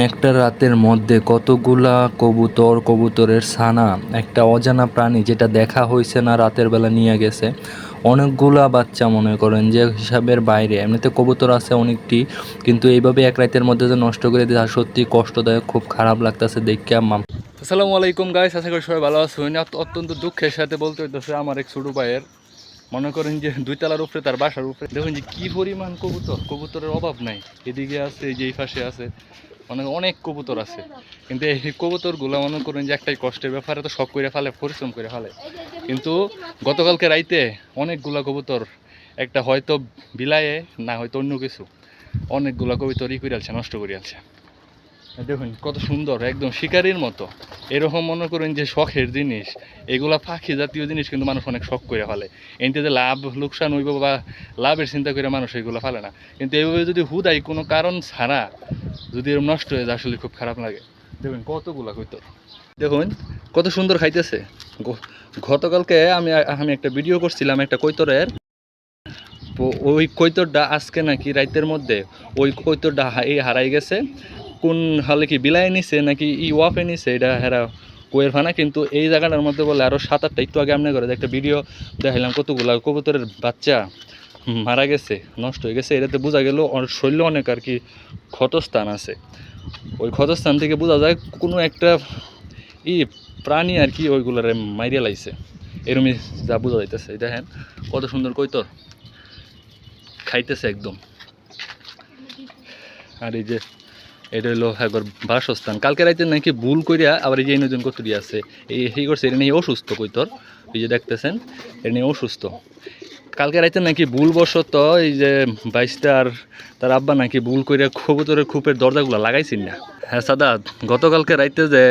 একটা রাতের মধ্যে কতগুলা কবুতরের ছানা একটা অজানা প্রাণী যেটা দেখা হয়েছে না রাতের বেলা নিয়ে গেছে অনেকগুলা বাচ্চা। মনে করেন যে হিসাবের বাইরে, এমনিতে কবুতর আছে অনেকটি, কিন্তু এইভাবে এক রাতের মধ্যে যে নষ্ট করে দেওয়া সত্যি কষ্টদায়ক, খুব খারাপ লাগতেছে দেখে। আসসালামু আলাইকুম গাইস, আশা করি সবাই ভালো আছেন। অত্যন্ত দুঃখের সাথে বলতে হইতেছে আমার এক ছোট ভাইয়ের, মনে করেন যে 2 তলার উপরে তার বাসার উপরে দেখুন যে কি পরিমাণ কবুতরের অভাব নাই। এদিকে আছে, যে এই পাশে আছে, মানে অনেক কবুতর আছে, কিন্তু এই কবুতরগুলো মনে করেন যে একটাই কষ্টের ব্যাপারে, তো সব করে ফেলে, পরিশ্রম করে ফেলে। কিন্তু গতকালকে রাইতে অনেকগুলা কবুতর, একটা হয়তো বিলায়ে, না হয়তো অন্য কিছু, অনেকগুলা কবুতর ই করে আছে, নষ্ট করে আছে। দেখুন কত সুন্দর, একদম শিকারির মতো। এরকম মনে করেন যে শখের জিনিস, এগুলা পাখি জাতীয় জিনিস কিন্তু মানুষ অনেক শখ করে ফেলে। এতে যে লাভ লোকসান হইব বা লাভের চিন্তা করে মানুষ এগুলো ফেলে না, কিন্তু এইভাবে যদি হুদাই কোনো কারণ ছাড়া যদি এরকম নষ্ট হয়ে যায়, আসলে খুব খারাপ লাগে। দেখুন কতগুলা কইতর, দেখুন কত সুন্দর খাইতেছে। গতকালকে আমি একটা ভিডিও করছিলাম একটা কৈতরের, ওই কৈতরটা আজকে নাকি রাইতের মধ্যে ওই কৈতরটা হারাই গেছে। কোন হলে কি বিলাই নিছে নাকি ওয়াফে নিছে এটা হেরা কোয়ের ফানা, কিন্তু এই জায়গাটার মধ্যে বলে আরও 7-8টা একটু আগে আপনি করে একটা ভিডিও দেখাইলাম, কতগুলা কবুতরের বাচ্চা মারা গেছে, নষ্ট হয়ে গেছে। এটাতে বোঝা গেল ওর শরীরে অনেক আর কি ক্ষতস্থান আছে। ওই ক্ষতস্থান থেকে বোঝা যায় কোনো একটা প্রাণী আর কি ওইগুলারে মাইরিয়া লাইছে, এরমই যা বোঝা যাইতেছে। দেখেন কত সুন্দর কৈতর খাইতেছে একদম। আর এই যে এটা হলো একবার বাসস্থান। কালকে রাইতে নাকি ভুল করিয়া আবার এই যে নতুন কতটি আছে এই করছে, এটা নিয়ে অসুস্থ কৈতর, এই যে দেখতেছেন এটা নিয়ে অসুস্থ। কালকে রাইতে নাকি ভুলবশত এই যে 22টার তার আব্বা নাকি ভুল করিয়া কবুতরের খোপের দরজাগুলো লাগাইছেন না। হ্যাঁ সাদা, গতকালকে রাইতে যে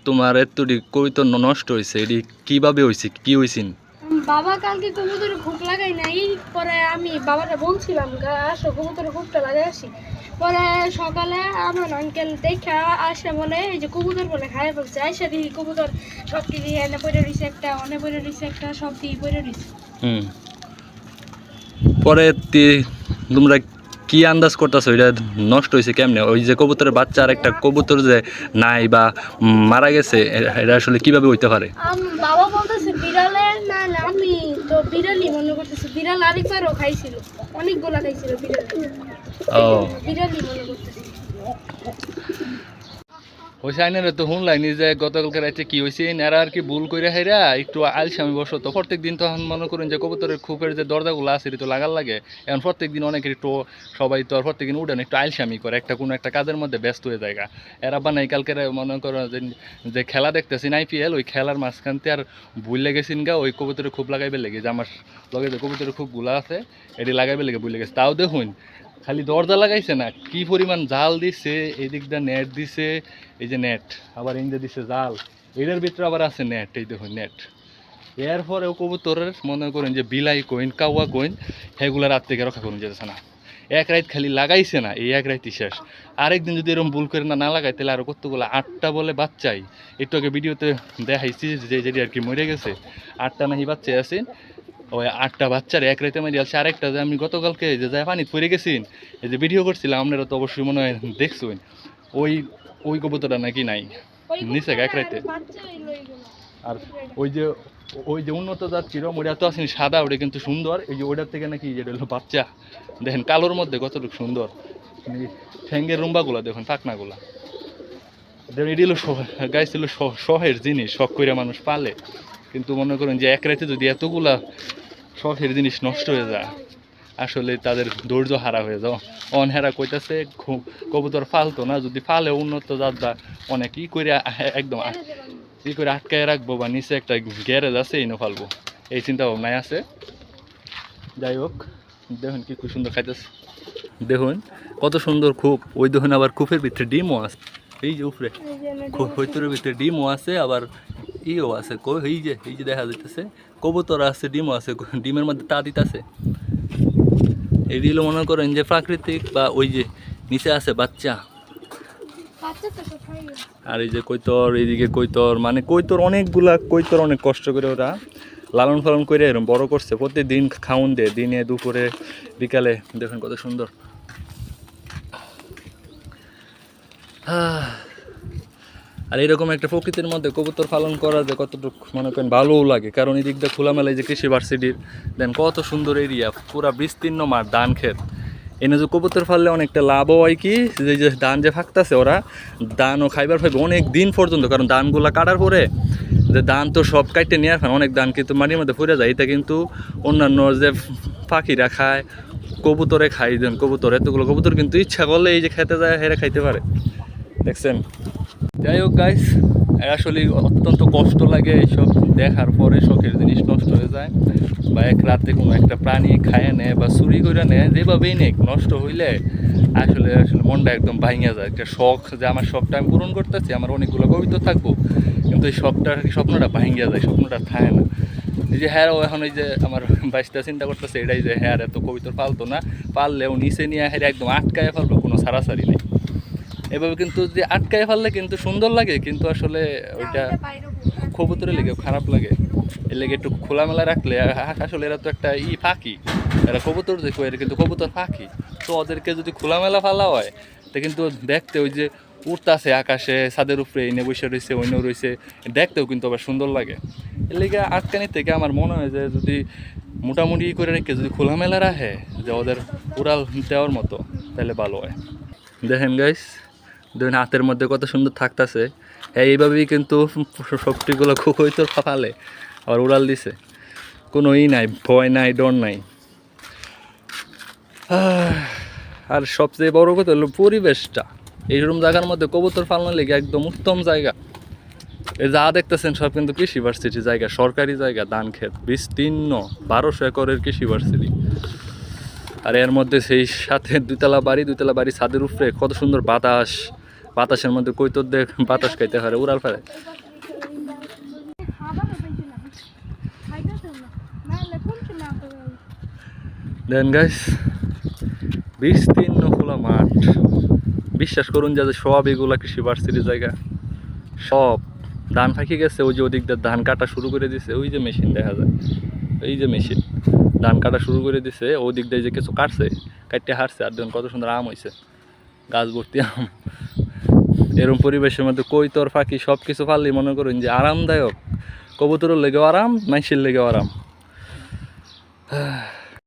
তোমার এতটি কৈতর নষ্ট হয়েছে, এটি কিভাবে হয়েছে, কি হয়েছিন? বাবা কালকে কবুতরের খোপ লাগাই নাই, পরে আমি বাবাটা বলছিলাম আসো কবুতরের খোপটা লাগাই আসি। পরে সকালে আমার আঙ্কেল দেখা আসে বলে এই যে কবুতর বলে খাইয়ে ফেলছে। আইসা দিই কবুতর সব দিয়ে এনে পড়ে রয়েছে, একটা অনে পড়ে রয়েছে, একটা সব দিয়ে পড়ে রয়েছে। পরে তোমরা কি আন্দাজ করতেছো এটা নষ্ট হয়েছে কেমনে? ওই যে কবুতরের বাচ্চা আর একটা কবুতর যে নাই বা মারা গেছে, এটা আসলে কিভাবে হইতে পারে? বাবা বলতেছে বিড়ালের, না না আমি তো বিড়ালই মনে করতেছি, বিড়াল আরেকবারও খাইছিল, অনেকগুলা খাইছিল বিড়াল, বিড়ালই মনে করতেছি। ওই সাইনের তো শুনলাইনি যে গতকালকে রাতে কি হয়েছে, এরা আর কি ভুল করে হাইরা একটু আলসামি বসতো। প্রত্যেক দিন তখন মনে করেন যে কবুতরের খোপের যে দরজাগুলো আছে এটা তো লাগার লাগে, এখন প্রত্যেক দিন অনেকের একটু, সবাই তো আর প্রত্যেক দিন উঠেন, একটু আলসামি করে, একটা কোনো একটা কাজের মধ্যে ব্যস্ত হয়ে যায়। এরা বানাই কালকে মনে করো যে খেলা দেখতেছেন IPL, ওই খেলার মাঝখানতে আর ভুল লেগেছেন গা ওই কবুতরের খোপ লাগাইবে লেগে, যে আমার লগে যে কবুতরের খোপগুলো আছে এটি লাগাইবে লেগে ভুল লেগেছে। তাও দেখুন খালি দরজা লাগাইছে না, কি পরিমাণ জাল দিছে, এই দিকটা নেট দিছে, এই যে নেট, আবার ইন্দে দিছে জাল, এটার ভিতরে আবার আছে নেট, এই দেখুন নেট। এরপরেও কবুতরের মনে করেন যে বিলাই কইন, কাউয়া কইন, সেগুলো রাত থেকে রক্ষা করুন যেতেছে না। এক রাত খালি লাগাইছে না, এই এক রাতই শেষ। আরেকদিন যদি এরকম ভুল করে না লাগাই, তাহলে আরও কতগুলো 8টা বলে বাচ্চাই, একটু আগে ভিডিওতে দেখাইছি যে যেটি আর কি মরে গেছে, 8টা নাকি বাচ্চাই আছে। ওই 8টা বাচ্চার এক রাতে মারি আসছে। আরেকটা যে আমি গতকালকে যে যায় পানি পড়ে গেছিন, এই যে ভিডিও করছিলাম, আপনারা তো অবশ্যই মনে হয় দেখছেন, ওই ওই কবুতরটা নাকি নাই নিচে এক রাতে। আর ওই যে উন্নত জাত কিরম, ওটা তো আসেনি সাদা, ওটা কিন্তু সুন্দর। এই যে ওটার থেকে নাকি যেটা হলো বাচ্চা, দেখেন কালোর মধ্যে কতটুকু সুন্দর, ঠ্যাঙ্গের রুম্বাগুলা দেখুন, পাখনাগুলা দেখুন। এটি হলো গাছ ছিল শখের জিনিস, শখ করে মানুষ পালে, কিন্তু মনে করেন যে এক রাতে যদি এতগুলা শখের জিনিস নষ্ট হয়ে যায়, আসলে তাদের ধৈর্য হারা হয়ে যাও। অনহেরা কইতাছে কবুতর ফালতো না, যদি ফালে উন্নত জাত বা অনেক করে একদম করে আটকায় রাখবো, বা নিচে একটা গ্যারেজ আছে এনে ফালবো, এই চিন্তা ভাবনায় আছে। যাই হোক, দেখুন কি খুব সুন্দর খাইতেছে, দেখুন কত সুন্দর খুব। ওই দেখুন আবার খুপের ভিতরে ডিমও আছে, এই যে উপরে হইতরের ভিতরে ডিমও আছে, আবার ইও আছে, এই যে দেখা যাইতেছে কবুতর আছে, ডিমও আছে, ডিমের মধ্যে তা দিতেছে। এগুলো মনে করেন যে প্রাকৃতিক, বা ওই যে নিচে আছে বাচ্চা। আর এই যে কৈতর, এইদিকে কৈতর, মানে কৈতর অনেকগুলা কৈতর, অনেক কষ্ট করে ওরা লালন পালন করে এরকম বড় করছে। প্রতিদিন খাউন দেয়, দিনে দুপুরে বিকালে, দেখুন কত সুন্দর। আর এরকম একটা প্রকৃতির মধ্যে কবুতর পালন করা যে কতটুকু মনে করেন ভালোও লাগে, কারণ এই দিক দিয়ে খোলামেলায় যে কৃষি ভার্সিটির দেন কত সুন্দর এরিয়া, পুরা বিস্তীর্ণ মাঠ, ধান ক্ষেত। এনে যে কবুতর ফাললে অনেকটা লাভও হয় কি, যে ধান যে ফাঁকতেছে ওরা ধানও খাইবার পাইবে অনেক দিন পর্যন্ত, কারণ ধানগুলা কাটার পরে যে ধান তো সব কাটতে নিয়ে আসেন, অনেক ধান কিন্তু মাটির মধ্যে পড়ে যায়, এটা কিন্তু অন্যান্য যে পাখিরা খায়, কবুতরে খাই দেন, কবুতর এতগুলো কবুতর কিন্তু ইচ্ছা করলে এই যে খেতে যায় হেরা খাইতে পারে, দেখছেন। যাই হোক গাইস, আসলে অত্যন্ত কষ্ট লাগে এইসব দেখার পরে, শখের জিনিস নষ্ট হয়ে যায়, বা এক রাতে কোনো একটা প্রাণী খায় নেয় বা চুরি করে নেয়, যেভাবেই নেই নষ্ট হইলে আসলে আসলে মনটা একদম ভাঙিয়া যায়। একটা শখ, যে আমার শখটা আমি পূরণ করতেছি, আমার অনেকগুলো কবিতা থাকবো, কিন্তু এই শখটা স্বপ্নটা ভাঙিয়া যায়, স্বপ্নটা থাকে না। এই যে হ্যাঁ, ও এখন এই যে আমার বাইশটা চিন্তা করতেছে এটাই যে হ্যাঁ এত কবিতর পালতো না, পারলেও নিচে নিয়ে হ্যাঁ একদম আটকায় ফেলবো, কোনো সারাসারি নেই। এভাবে কিন্তু যে আটকায় ফেললে কিন্তু সুন্দর লাগে, কিন্তু আসলে ওইটা কবুতরের লেগে খারাপ লাগে। এর লেগে একটু খোলামেলা রাখলে, আসলে এরা তো একটা পাখি, এরা কবুতর যে এরা কিন্তু কবুতর পাখি, তো ওদেরকে যদি খোলামেলা ফেলা হয় তো কিন্তু দেখতে ওই যে উড়তাছে আকাশে, ছাদের উপরে এনে বসে রয়েছে, অন্য রয়েছে, দেখতেও কিন্তু আবার সুন্দর লাগে। এর লেগে আটকানি থেকে আমার মনে হয় যে যদি মোটামুটি করে রেখে যদি খোলামেলা রাখে, যে ওদের উড়াল দেওয়ার মতো, তাহলে ভালো হয়। দেখেন গাইস, দেখুন হাতের মধ্যে কত সুন্দর থাকতেছে, এইভাবেই কিন্তু সবটিগুলো খুবই তো ফালে আবার উড়াল দিছে, কোনো নাই, ভয় নাই, ডর নাই। আর সবচেয়ে বড় কথা হলো পরিবেশটা, এইরকম জায়গার মধ্যে কবুতর পালনের লেগে একদম উত্তম জায়গা। এই যা দেখতেছেন সব কিন্তু কৃষি ভার্সিটি জায়গা, সরকারি জায়গা, ধান ক্ষেত বিস্তীর্ণ, 1200 একরের কৃষি ভার্সিটি। আর এর মধ্যে সেই সাথে দুতলা বাড়ি, ছাদের উপরে কত সুন্দর বাতাস, বাতাসের মধ্যে কৈতর দেখ বাতাস খাইতে পারে, উড়াল ফেলে। দেন গাইস, বিস্তীর্ণ খোলা মাঠ, বিশ্বাস করুন যে সব এগুলা কৃষি ভার্সিটির জায়গা, সব ধান ফাঁকি গেছে, ওই যে ওদিক দিয়ে ধান কাটা শুরু করে দিছে, ওই যে মেশিন দেখা যায়, এই যে মেশিন ধান কাটা শুরু করে দিছে, ওদিক দিয়ে যে কিছু কাটছে, কাটতে হারছে, আর দেখুন কত সুন্দর আম হয়েছে, গাছ ভর্তি আম। এরকম পরিবেশের মধ্যে কৈতর ফাঁকি সব কিছু পারলেই মনে করুন যে আরামদায়ক, কবুতরের লেগেও আরাম, মাইসের লেগেও আরাম।